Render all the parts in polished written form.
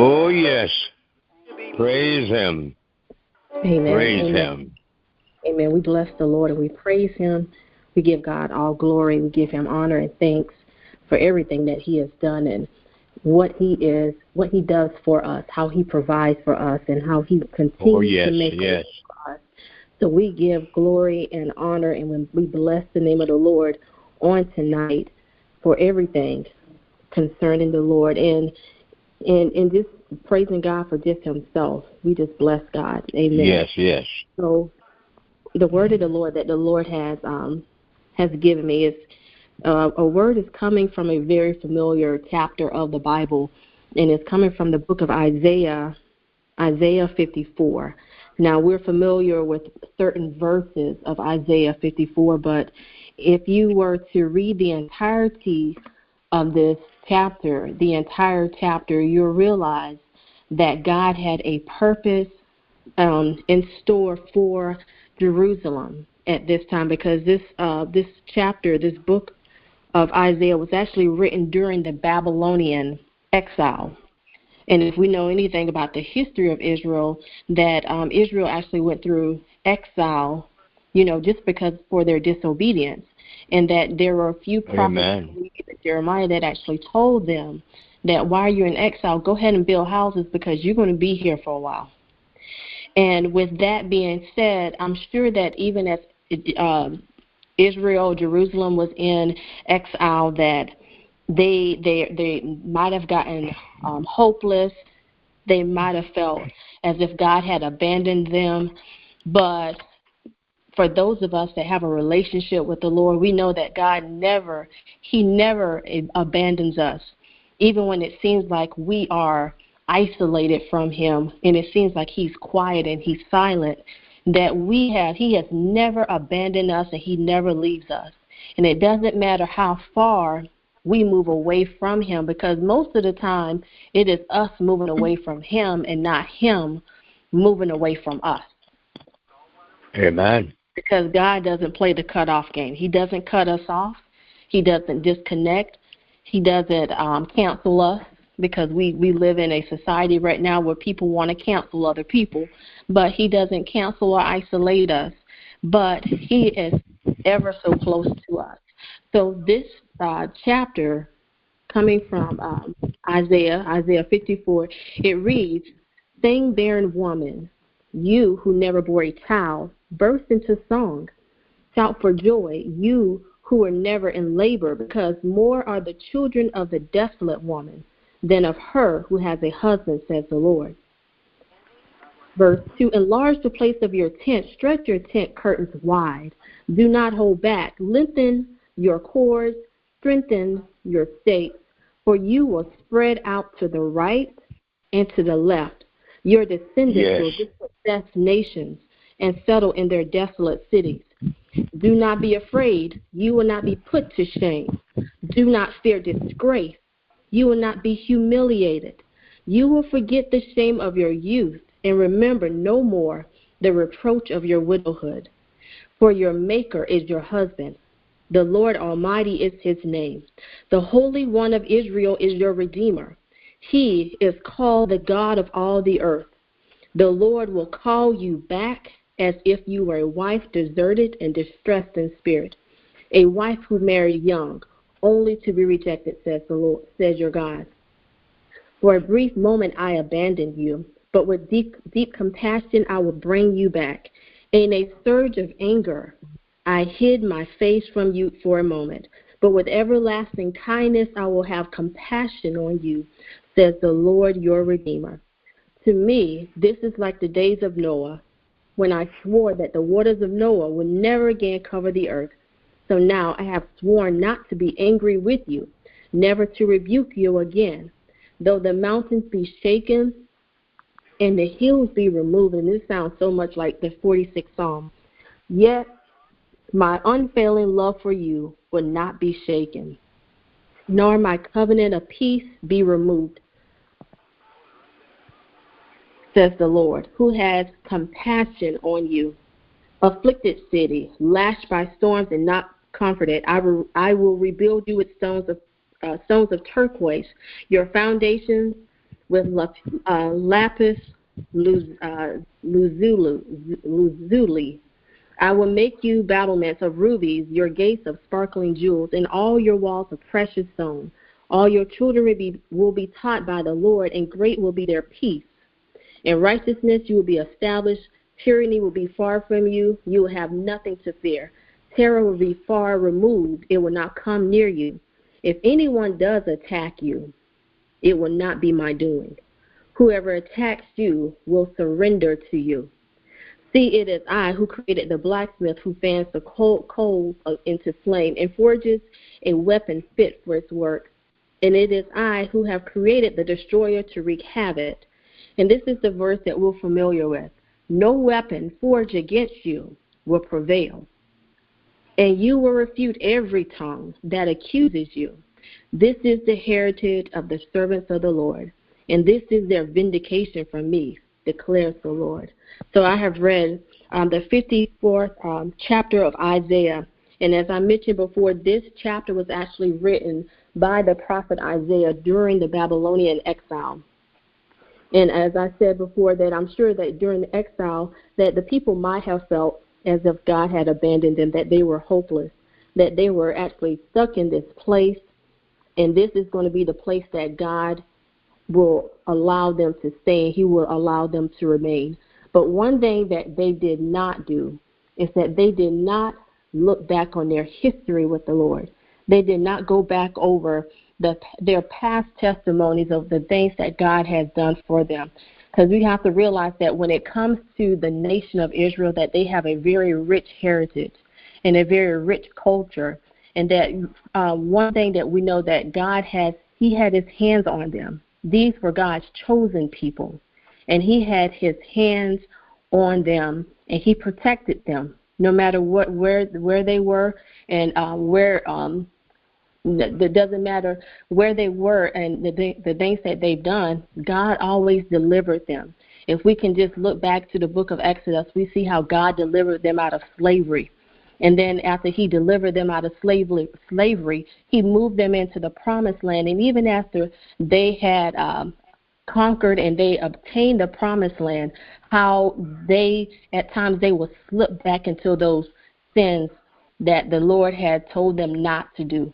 Oh, yes. Praise him. Amen. Praise Amen. him. Amen. We bless the Lord and we praise him. We give God all glory. We give him honor and thanks for everything that he has done and what he is, what he does for us, how he provides for us, and how he continues to make a way for us. So we give glory and honor, and we bless the name of the Lord on tonight for everything concerning the Lord and just praising God for just himself. We just bless God. Amen. Yes, yes. So the word of the Lord that the Lord has given me is a word is coming from a very familiar chapter of the Bible, and it's coming from the book of Isaiah 54. Now, we're familiar with certain verses of Isaiah 54, but if you were to read the entirety of this chapter, you'll realize that God had a purpose in store for Jerusalem at this time, because this book of Isaiah was actually written during the Babylonian exile. And if we know anything about the history of Israel, that Israel actually went through exile, just because for their disobedience, and that there were a few prophets, Jeremiah, that actually told them that while you're in exile, go ahead and build houses because you're going to be here for a while. And with that being said, I'm sure that even as Jerusalem was in exile, that they might have gotten hopeless. They might have felt as if God had abandoned them. But for those of us that have a relationship with the Lord, we know that God never abandons us, even when it seems like we are isolated from him and it seems like he's quiet and he's silent. He has never abandoned us, and he never leaves us. And it doesn't matter how far we move away from him, because most of the time it is us moving away from him and not him moving away from us. Amen. Because God doesn't play the cutoff game. He doesn't cut us off. He doesn't disconnect. He doesn't cancel us, because we live in a society right now where people want to cancel other people, but he doesn't cancel or isolate us, but he is ever so close to us. So this chapter coming from Isaiah 54, it reads, "Sing, barren woman, you who never bore a child, burst into song. Shout for joy, you who were never in labor, because more are the children of the desolate woman than of her who has a husband, says the Lord." Verse 2, "Enlarge the place of your tent, stretch your tent curtains wide. Do not hold back. Lengthen your cords, strengthen your stakes, for you will spread out to the right and to the left. Your descendants will dispossess nations and settle in their desolate cities. Do not be afraid. You will not be put to shame. Do not fear disgrace. You will not be humiliated. You will forget the shame of your youth and remember no more the reproach of your widowhood. For your Maker is your husband. The Lord Almighty is his name. The Holy One of Israel is your Redeemer. He is called the God of all the earth. The Lord will call you back as if you were a wife deserted and distressed in spirit, a wife who married young, only to be rejected, says the Lord, says your God. For a brief moment I abandoned you, but with deep compassion I will bring you back. In a surge of anger, I hid my face from you for a moment, but with everlasting kindness I will have compassion on you, says the Lord your Redeemer. To me, this is like the days of Noah, when I swore that the waters of Noah would never again cover the earth. So now I have sworn not to be angry with you, never to rebuke you again. Though the mountains be shaken and the hills be removed," and this sounds so much like the 46th Psalm, "yet my unfailing love for you will not be shaken, nor my covenant of peace be removed, says the Lord, who has compassion on you. Afflicted city, lashed by storms and not comforted, I will rebuild you with stones of turquoise. Your foundations with lapis lazuli. I will make you battlements of rubies, your gates of sparkling jewels, and all your walls of precious stone. All your children will be taught by the Lord, and great will be their peace. In righteousness you will be established. Tyranny will be far from you. You will have nothing to fear. Terror will be far removed. It will not come near you. If anyone does attack you, it will not be my doing. Whoever attacks you will surrender to you. See, it is I who created the blacksmith who fans the coals into flame and forges a weapon fit for its work. And it is I who have created the destroyer to wreak havoc. And this is the verse that we're familiar with. No weapon forged against you will prevail. And you will refute every tongue that accuses you. This is the heritage of the servants of the Lord, and this is their vindication from me, declares the Lord. So I have read the 54th chapter of Isaiah, and as I mentioned before, this chapter was actually written by the prophet Isaiah during the Babylonian exile. And as I said before, that I'm sure that during the exile that the people might have felt as if God had abandoned them, that they were hopeless, that they were actually stuck in this place, and this is going to be the place that God will allow them to stay. He will allow them to remain. But one thing that they did not do is that they did not look back on their history with the Lord. They did not go back over their past testimonies of the things that God has done for them. Because we have to realize that when it comes to the nation of Israel, that they have a very rich heritage and a very rich culture. And that one thing that we know that God He had His hands on them. These were God's chosen people. And He had His hands on them, and He protected them no matter where they were and it doesn't matter where they were and the things that they've done, God always delivered them. If we can just look back to the book of Exodus, we see how God delivered them out of slavery. And then after He delivered them out of slavery, He moved them into the promised land. And even after they had conquered and they obtained the promised land, how at times they would slip back into those sins that the Lord had told them not to do.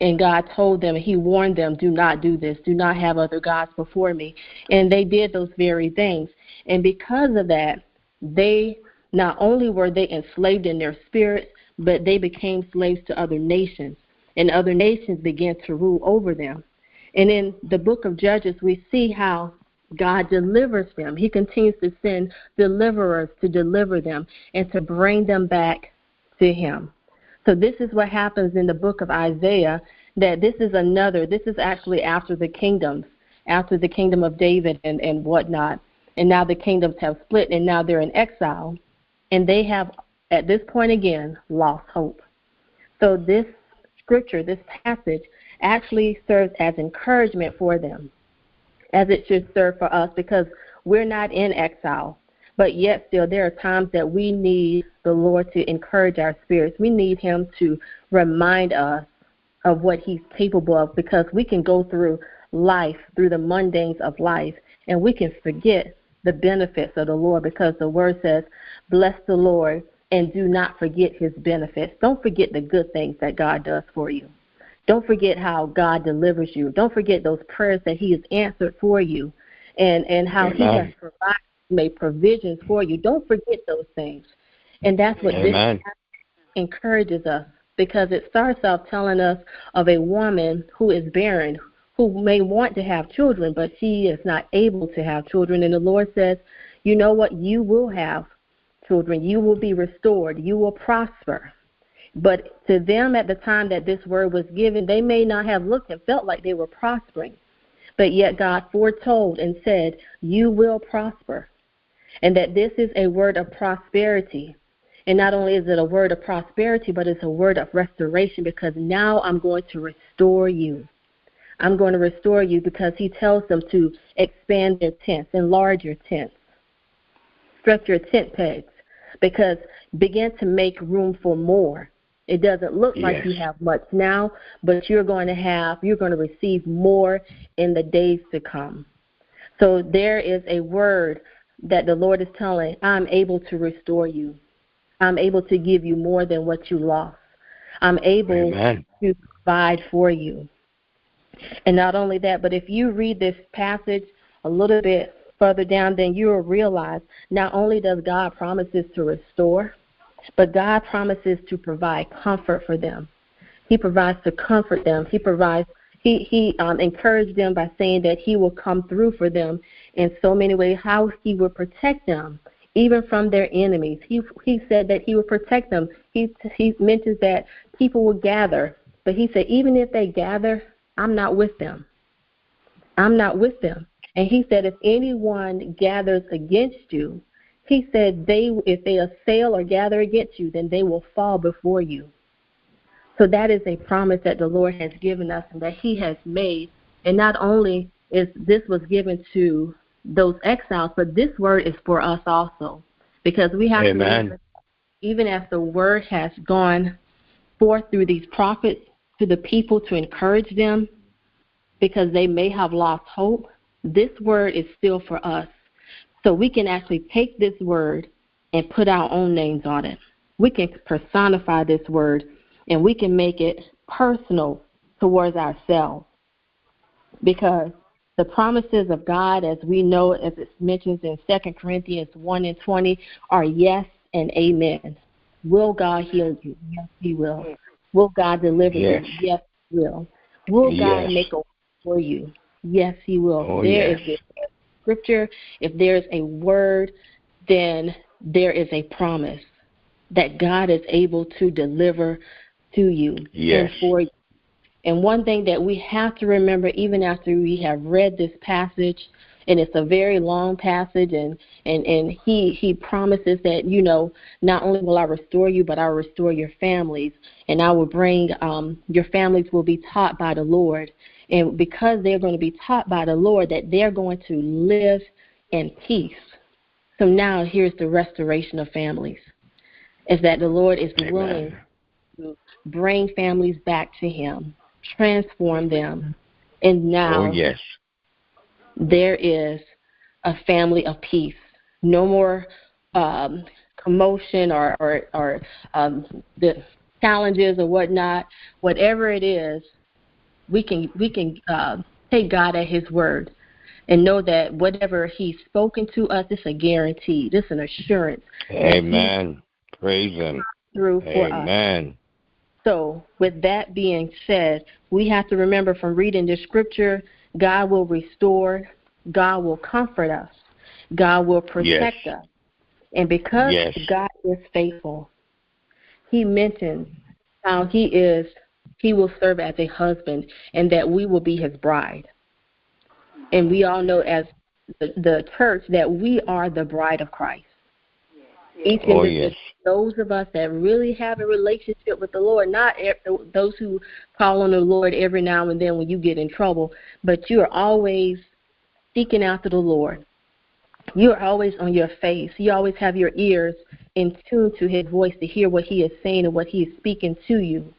And God told them, He warned them, do not do this, do not have other gods before me. And they did those very things. And because of that, they not only were they enslaved in their spirits, but they became slaves to other nations. And other nations began to rule over them. And in the book of Judges, we see how God delivers them. He continues to send deliverers to deliver them and to bring them back to Him. So this is what happens in the book of Isaiah, that this is actually after the kingdom of David and whatnot. And now the kingdoms have split, and now they're in exile. And they have, at this point again, lost hope. So this scripture, this passage, actually serves as encouragement for them, as it should serve for us, because we're not in exile. But yet still, there are times that we need the Lord to encourage our spirits. We need Him to remind us of what He's capable of, because we can go through life, through the mundanes of life, and we can forget the benefits of the Lord, because the Word says, bless the Lord and do not forget His benefits. Don't forget the good things that God does for you. Don't forget how God delivers you. Don't forget those prayers that He has answered for you, and how He has provided, made provisions for you. Don't forget those things. And that's what this encourages us, because it starts off telling us of a woman who is barren, who may want to have children, but she is not able to have children. And the Lord says, you know what? You will have children. You will be restored. You will prosper. But to them at the time that this word was given, they may not have looked and felt like they were prospering. But yet God foretold and said, you will prosper. And that this is a word of prosperity. And not only is it a word of prosperity, but it's a word of restoration, because now I'm going to restore you. I'm going to restore you, because He tells them to expand their tents, enlarge your tents, stretch your tent pegs, because begin to make room for more. It doesn't look like you have much now, but you're going to receive more in the days to come. So there is a word that the Lord is telling, I'm able to restore you. I'm able to give you more than what you lost. I'm able Amen. to provide for you. And not only that, but if you read this passage a little bit further down, then you will realize not only does God promises to restore, but God promises to provide comfort for them. He provides to comfort them. He encouraged them by saying that He will come through for them in so many ways, how He will protect them, even from their enemies. He said that He will protect them. He mentions that people will gather, but He said, even if they gather, I'm not with them. I'm not with them. And He said, if anyone gathers against you, He said, if they assail or gather against you, then they will fall before you. So that is a promise that the Lord has given us and that He has made. And not only is this was given to those exiles, but this word is for us also. Because we have to remember, even as the word has gone forth through these prophets to the people to encourage them, because they may have lost hope, this word is still for us. So we can actually take this word and put our own names on it. We can personify this word, and we can make it personal towards ourselves. Because the promises of God, as we know, as it mentions in 2 Corinthians 1:20, are yes and amen. Will God heal you? Yes, He will. Will God deliver you? Yes, He will. Will God make a way for you? Yes, He will. There is a scripture. If there's a word, then there is a promise that God is able to deliver to you and for you. And one thing that we have to remember, even after we have read this passage, and it's a very long passage, and he promises that, not only will I restore you, but I'll restore your families, and I will bring, your families will be taught by the Lord. And because they're going to be taught by the Lord, that they're going to live in peace. So now here's the restoration of families, is that the Lord is willing to bring families back to Him, transform them, and now there is a family of peace. No more commotion or the challenges or whatnot. Whatever it is, we can take God at His word and know that whatever He's spoken to us, it's a guarantee. It's an assurance. Amen. Praise Him. Through for us. So with that being said, we have to remember from reading the scripture, God will restore, God will comfort us, God will protect us. And because God is faithful, He mentions how He will serve as a husband and that we will be His bride. And we all know as the church that we are the bride of Christ. Each individual, those of us that really have a relationship with the Lord, not those who call on the Lord every now and then when you get in trouble, but you are always seeking after the Lord. You are always on your face. You always have your ears in tune to His voice to hear what He is saying and what He is speaking to you,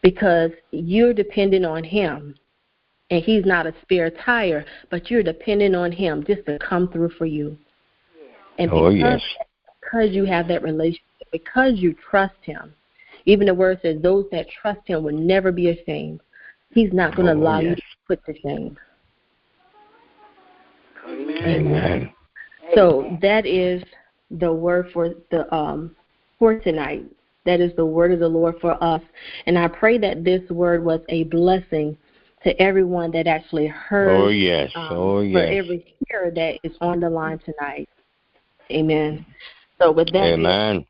because you're dependent on Him. And He's not a spare tire, but you're dependent on Him just to come through for you. And because you have that relationship, because you trust Him, even the word says those that trust Him will never be ashamed. He's not going to allow you to put to shame. Amen. So that is the word for tonight. That is the word of the Lord for us. And I pray that this word was a blessing to everyone that actually heard. For every hearer that is on the line tonight. Amen. So with that,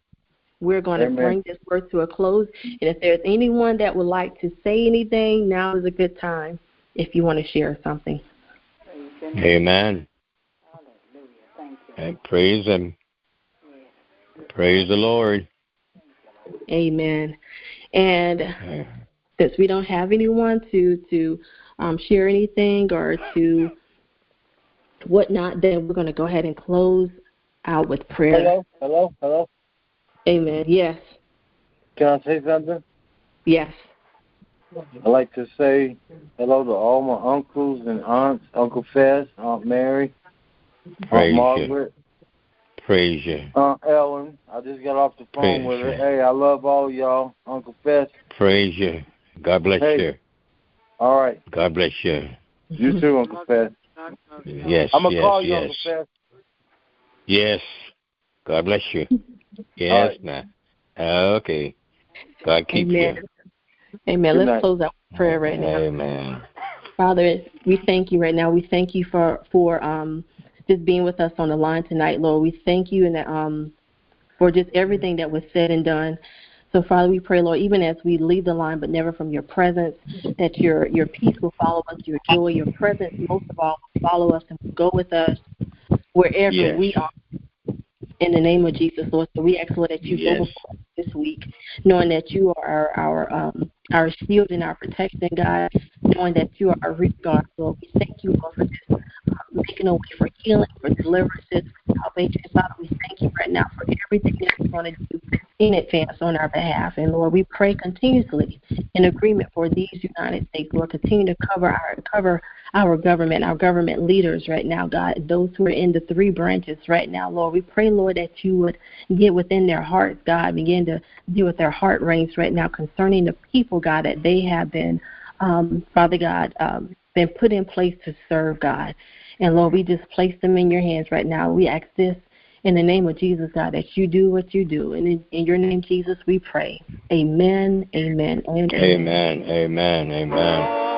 we're going to bring this word to a close. And if there's anyone that would like to say anything, now is a good time if you want to share something. Amen. And praise Him. Praise the Lord. Amen. And since we don't have anyone to share anything or to whatnot, then we're going to go ahead and close out with prayer. Hello. Amen. Yes. Can I say something? Yes. I'd like to say hello to all my uncles and aunts, Uncle Fess, Aunt Mary, Praise you. Margaret. Praise you. Ellen. I just got off the phone Praise with her. you. Hey, I love all y'all. Uncle Fess. Praise you. God bless Hey. you. All right. God bless you. You too, Uncle Fess. Yes, I'm going to yes, call you, yes. Uncle Fess. Yes. God bless you. Yes, right. now. Okay. God keep Amen. you. Amen. Good Let's night. close out with prayer right now. Amen. Father, we thank you right now. We thank you for just being with us on the line tonight, Lord. We thank you and for just everything that was said and done. So, Father, we pray, Lord, even as we leave the line, but never from your presence, that your peace will follow us, your joy, your presence, most of all, will follow us and will go with us wherever Yes. we are. In the name of Jesus, Lord, so we ask, Lord, that you go Yes. before us this week, knowing that you are our shield and our protection, God, knowing that you are our root God, Lord. We thank you, Lord, for this making a way for healing, for deliverances, for salvation. Father, we thank you right now for everything that you're going to do in advance on our behalf. And Lord, we pray continuously in agreement for these United States. Lord, continue to cover our government leaders right now, God, those who are in the 3 branches right now, Lord. We pray, Lord, that you would get within their hearts, God, begin to deal with their heart reins right now concerning the people, God, that they have been, Father God, been put in place to serve, God. And Lord, we just place them in your hands right now. We ask this in the name of Jesus, God, that you do what you do. And in your name, Jesus, we pray. Amen, amen, and amen. Amen. Amen. Amen.